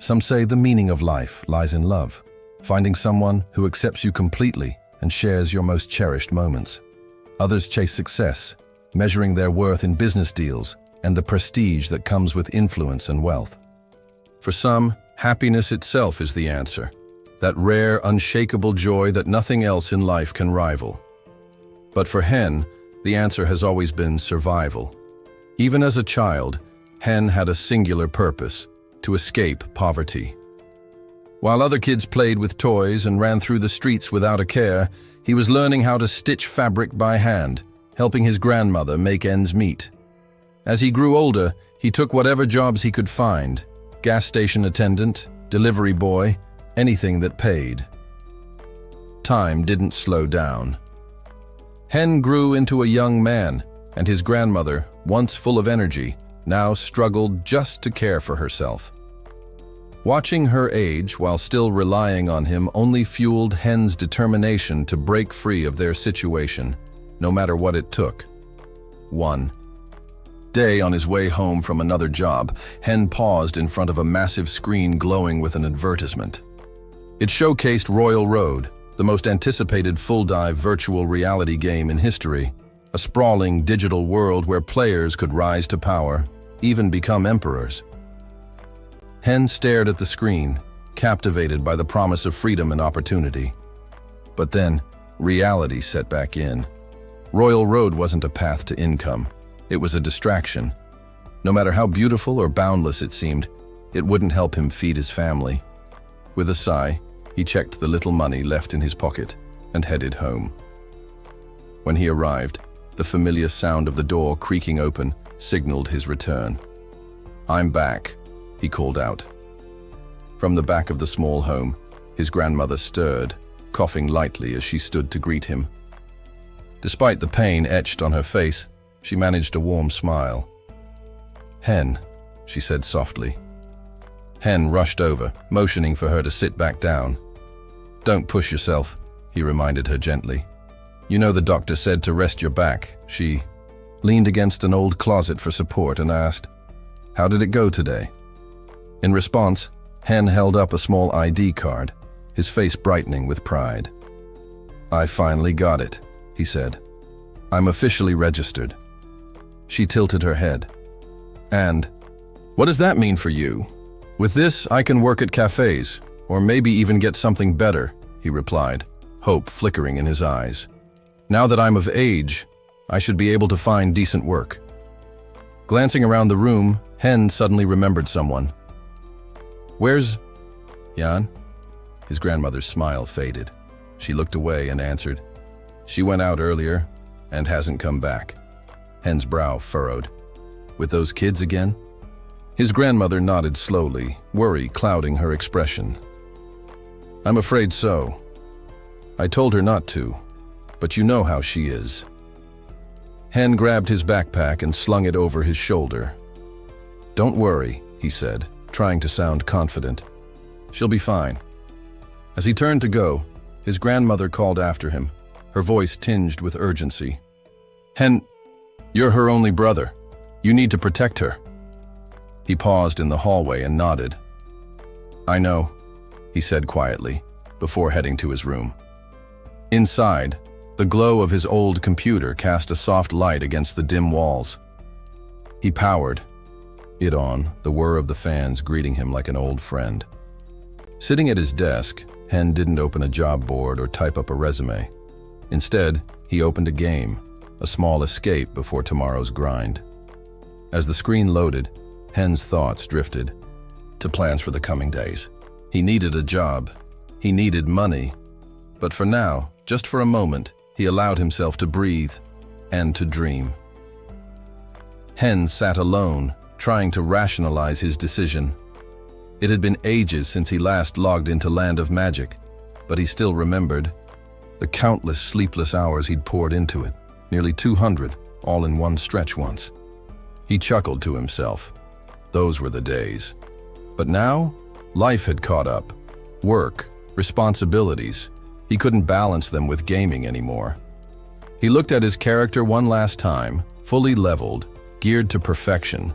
Some say the meaning of life lies in love, finding someone who accepts you completely and shares your most cherished moments. Others chase success, measuring their worth in business deals and the prestige that comes with influence and wealth. For some, happiness itself is the answer, that rare, unshakable joy that nothing else in life can rival. But for Hen, the answer has always been survival. Even as a child, Hen had a singular purpose: to escape poverty. While other kids played with toys and ran through the streets without a care, he was learning how to stitch fabric by hand, helping his grandmother make ends meet. As he grew older, he took whatever jobs he could find: gas station attendant, delivery boy, anything that paid. Time didn't slow down. Hen grew into a young man, and his grandmother, once full of energy, now struggled just to care for herself. Watching her age while still relying on him only fueled Hen's determination to break free of their situation, no matter what it took. One day, on his way home from another job, Hen paused in front of a massive screen glowing with an advertisement. It showcased Royal Road, the most anticipated full-dive virtual reality game in history, a sprawling digital world where players could rise to power, even become emperors. Hen stared at the screen, captivated by the promise of freedom and opportunity. But then, reality set back in. Royal Road wasn't a path to income. It was a distraction. No matter how beautiful or boundless it seemed, it wouldn't help him feed his family. With a sigh, he checked the little money left in his pocket and headed home. When he arrived, the familiar sound of the door creaking open signaled his return. "I'm back," he called out. From the back of the small home, his grandmother stirred, coughing lightly as she stood to greet him. Despite the pain etched on her face, she managed a warm smile. "Hen," she said softly. Hen rushed over, motioning for her to sit back down. "Don't push yourself," he reminded her gently. "You know the doctor said to rest your back." She leaned against an old closet for support and asked, "How did it go today?" In response, Hen held up a small ID card, his face brightening with pride. "I finally got it," he said. "I'm officially registered." She tilted her head. "And what does that mean for you?" "With this, I can work at cafes, or maybe even get something better," he replied, hope flickering in his eyes. "Now that I'm of age, I should be able to find decent work." Glancing around the room, Hen suddenly remembered someone. "Where's Jan?" His grandmother's smile faded. She looked away and answered, "She went out earlier and hasn't come back." Hen's brow furrowed. "With those kids again?" His grandmother nodded slowly, worry clouding her expression. "I'm afraid so. I told her not to, but you know how she is." Hen grabbed his backpack and slung it over his shoulder. "Don't worry," he said, trying to sound confident. "She'll be fine." As he turned to go, his grandmother called after him, her voice tinged with urgency. "Hen, you're her only brother. You need to protect her." He paused in the hallway and nodded. "I know," he said quietly, before heading to his room. Inside, the glow of his old computer cast a soft light against the dim walls. He powered it on, the whir of the fans greeting him like an old friend. Sitting at his desk, Hen didn't open a job board or type up a resume. Instead, he opened a game, a small escape before tomorrow's grind. As the screen loaded, Hen's thoughts drifted to plans for the coming days. He needed a job. He needed money. But for now, just for a moment, he allowed himself to breathe and to dream. Hen sat alone, trying to rationalize his decision. It had been ages since he last logged into Land of Magic, but he still remembered the countless sleepless hours he'd poured into it, nearly 200, all in one stretch once. He chuckled to himself. Those were the days. But now, life had caught up. Work, responsibilities. He couldn't balance them with gaming anymore. He looked at his character one last time, fully leveled, geared to perfection.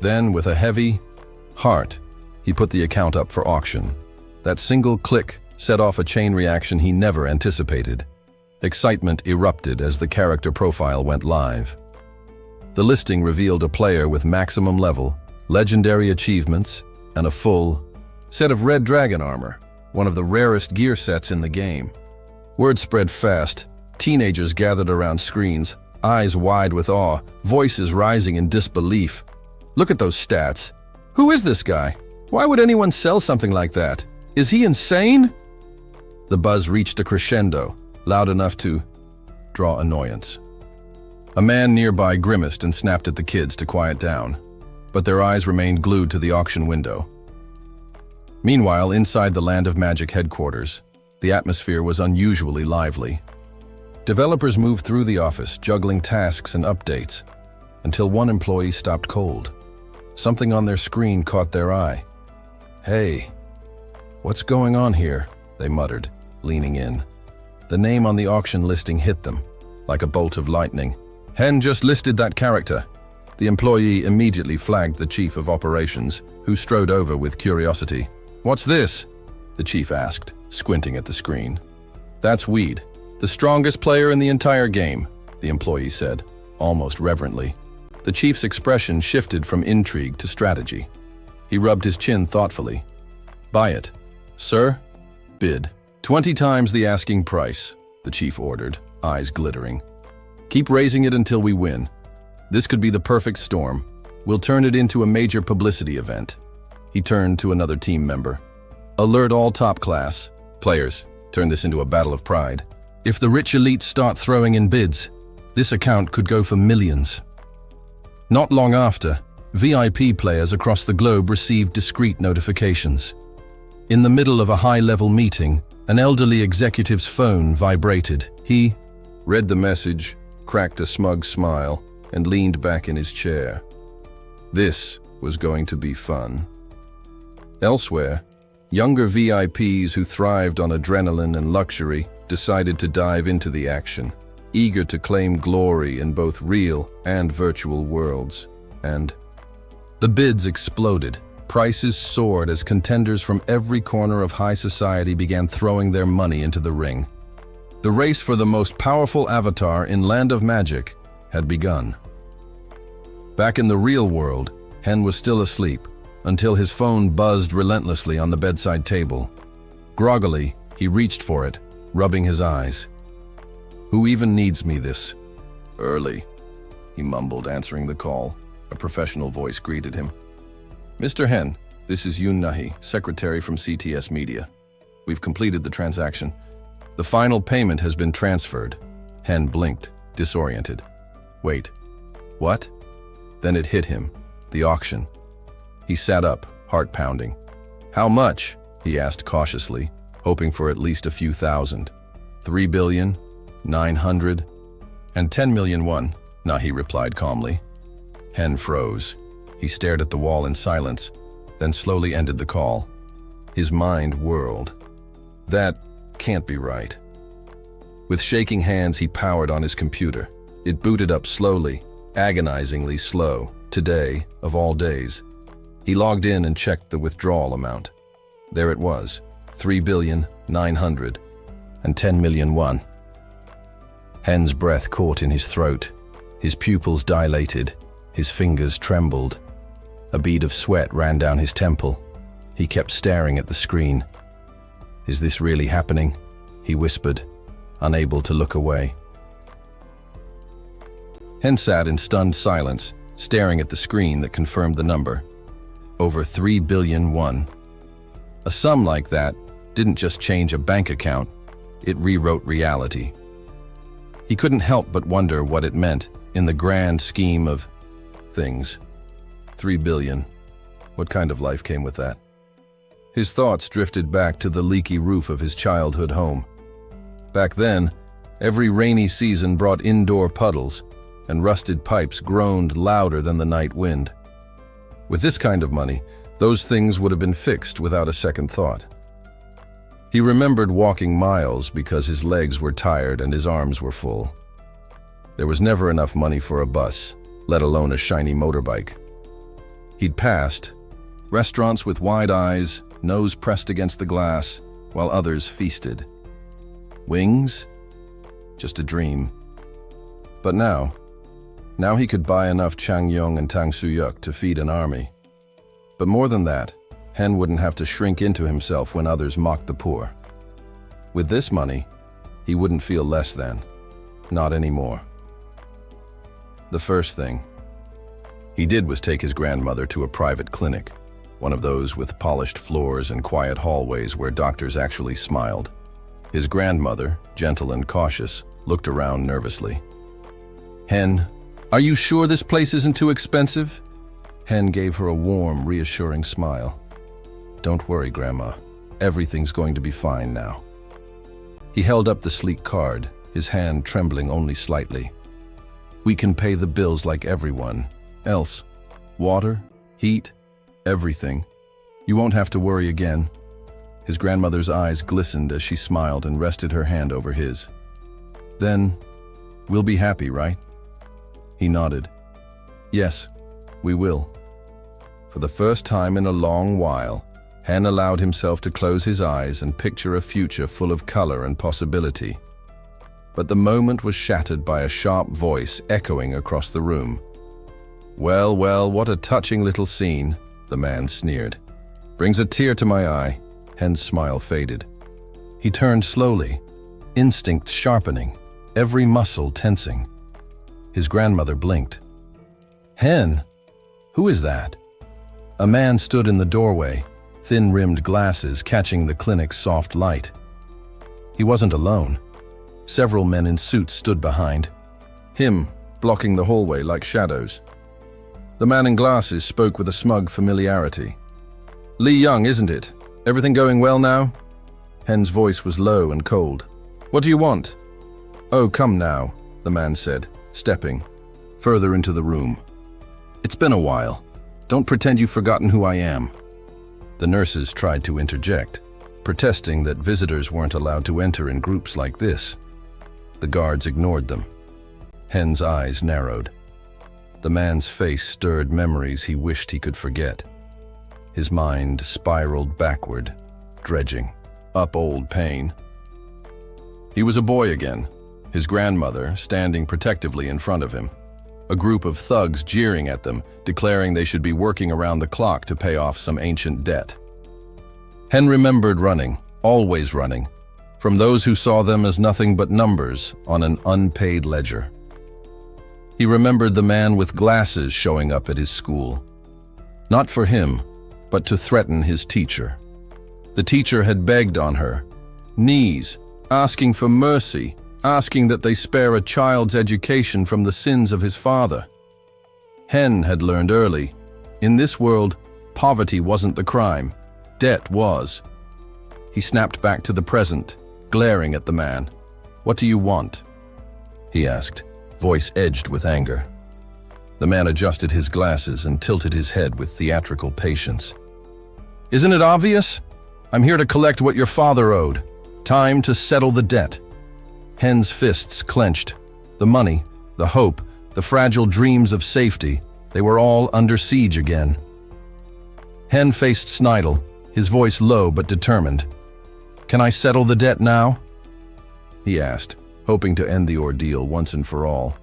Then, with a heavy heart, He put the account up for auction. That single click set off a chain reaction he never anticipated. Excitement erupted as the character profile went live. The listing revealed a player with maximum level, legendary achievements, and a full set of red dragon armor, one of the rarest gear sets in the game. Word spread fast. Teenagers gathered around screens, eyes wide with awe, voices rising in disbelief. Look at those stats. Who is this guy? Why would anyone sell something like that? Is he insane? The buzz reached a crescendo, loud enough to draw annoyance. A man nearby grimaced and snapped at the kids to quiet down, but their eyes remained glued to the auction window. Meanwhile, inside the Land of Magic headquarters, the atmosphere was unusually lively. Developers moved through the office, juggling tasks and updates, until one employee stopped cold. Something on their screen caught their eye. "Hey, what's going on here?" they muttered, leaning in. The name on the auction listing hit them, like a bolt of lightning. "Hen just listed that character." The employee immediately flagged the chief of operations, who strode over with curiosity. "What's this?" the chief asked, squinting at the screen. "That's Weed, the strongest player in the entire game," the employee said, almost reverently. The chief's expression shifted from intrigue to strategy. He rubbed his chin thoughtfully. "Buy it, sir." "Bid 20 times the asking price," the chief ordered, eyes glittering. "Keep raising it until we win. This could be the perfect storm. We'll turn it into a major publicity event." He turned to another team member. "Alert all top class players. Turn this into a battle of pride. If the rich elites start throwing in bids, this account could go for millions." Not long after, VIP players across the globe received discreet notifications. In the middle of a high-level meeting, an elderly executive's phone vibrated. He read the message, cracked a smug smile, and leaned back in his chair. This was going to be fun. Elsewhere, younger VIPs who thrived on adrenaline and luxury decided to dive into the action, eager to claim glory in both real and virtual worlds. And the bids exploded. Prices soared as contenders from every corner of high society began throwing their money into the ring. The race for the most powerful avatar in Land of Magic had begun. Back in the real world, Hen was still asleep, until his phone buzzed relentlessly on the bedside table. Groggily, he reached for it, rubbing his eyes. "Who even needs me this early?" he mumbled, answering the call. A professional voice greeted him. "Mr. Hen, this is Yoon Nahi, secretary from CTS Media. We've completed the transaction. The final payment has been transferred." Hen blinked, disoriented. "Wait, what?" Then it hit him, the auction. He sat up, heart pounding. "How much?" he asked cautiously, hoping for at least a few thousand. 3,910 million. Nahi replied calmly. Hen froze. He stared at the wall in silence, then slowly ended the call. His mind whirled. That can't be right. With shaking hands, he powered on his computer. It booted up slowly, agonizingly slow, today, of all days. He logged in and checked the withdrawal amount. There it was, 3,910 million won. Hen's breath caught in his throat. His pupils dilated. His fingers trembled. A bead of sweat ran down his temple. He kept staring at the screen. "Is this really happening?" he whispered, unable to look away. Hen sat in stunned silence, staring at the screen that confirmed the number. Over 3 billion won. A sum like that didn't just change a bank account, it rewrote reality. He couldn't help but wonder what it meant in the grand scheme of things. 3 billion. What kind of life came with that? His thoughts drifted back to the leaky roof of his childhood home. Back then, every rainy season brought indoor puddles, and rusted pipes groaned louder than the night wind. With this kind of money, those things would have been fixed without a second thought. He remembered walking miles because his legs were tired and his arms were full. There was never enough money for a bus, let alone a shiny motorbike. He'd passed, Restaurants with wide eyes, nose pressed against the glass, while others feasted. Wings? Just a dream. But now he could buy enough changyong and tangsuyuk to feed an army. But more than that, Hen wouldn't have to shrink into himself when others mocked the poor. With this money, he wouldn't feel less than. Not anymore. The first thing he did was take his grandmother to a private clinic, one of those with polished floors and quiet hallways where doctors actually smiled. His grandmother, gentle and cautious, looked around nervously. "Hen, are you sure this place isn't too expensive?" Hen gave her a warm, reassuring smile. "Don't worry, Grandma. Everything's going to be fine now." He held up the sleek card, his hand trembling only slightly. "We can pay the bills like everyone else. Water, heat, everything. You won't have to worry again." His grandmother's eyes glistened as she smiled and rested her hand over his. "Then, we'll be happy, right?" He nodded. "Yes, we will." For the first time in a long while, Hen allowed himself to close his eyes and picture a future full of color and possibility. But the moment was shattered by a sharp voice echoing across the room. "Well, well, what a touching little scene," the man sneered. "Brings a tear to my eye." Hen's smile faded. He turned slowly, instinct sharpening, every muscle tensing. His grandmother blinked. "Hen, who is that?" A man stood in the doorway, thin-rimmed glasses catching the clinic's soft light. He wasn't alone. Several men in suits stood behind him, blocking the hallway like shadows. The man in glasses spoke with a smug familiarity. "Lee Young, isn't it? Everything going well now?" Hen's voice was low and cold. "What do you want?" "Oh, come now," the man said, stepping further into the room. "It's been a while. Don't pretend you've forgotten who I am." The nurses tried to interject, protesting that visitors weren't allowed to enter in groups like this. The guards ignored them. Hen's eyes narrowed. The man's face stirred memories he wished he could forget. His mind spiraled backward, dredging up old pain. He was a boy again, his grandmother standing protectively in front of him. A group of thugs jeering at them, declaring they should be working around the clock to pay off some ancient debt. Hen remembered running, always running, from those who saw them as nothing but numbers on an unpaid ledger. He remembered the man with glasses showing up at his school. Not for him, but to threaten his teacher. The teacher had begged on her knees, asking for mercy, asking that they spare a child's education from the sins of his father. Hen had learned early, in this world, poverty wasn't the crime, debt was. He snapped back to the present, glaring at the man. "What do you want?" he asked, voice edged with anger. The man adjusted his glasses and tilted his head with theatrical patience. "Isn't it obvious? I'm here to collect what your father owed. Time to settle the debt." Hen's fists clenched. The money, the hope, the fragile dreams of safety, they were all under siege again. Hen faced Snidel, his voice low but determined. "Can I settle the debt now?" he asked, hoping to end the ordeal once and for all.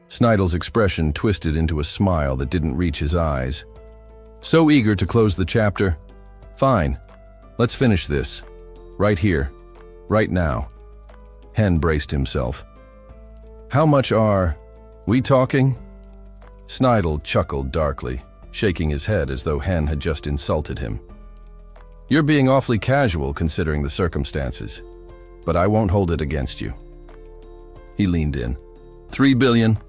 Snidel's expression twisted into a smile that didn't reach his eyes. So eager to close the chapter. "Fine, let's finish this. Right here, right now." Hen braced himself. "How much are we talking?" Snidel chuckled darkly, shaking his head as though Hen had just insulted him. "You're being awfully casual considering the circumstances, but I won't hold it against you." He leaned in. 3 billion,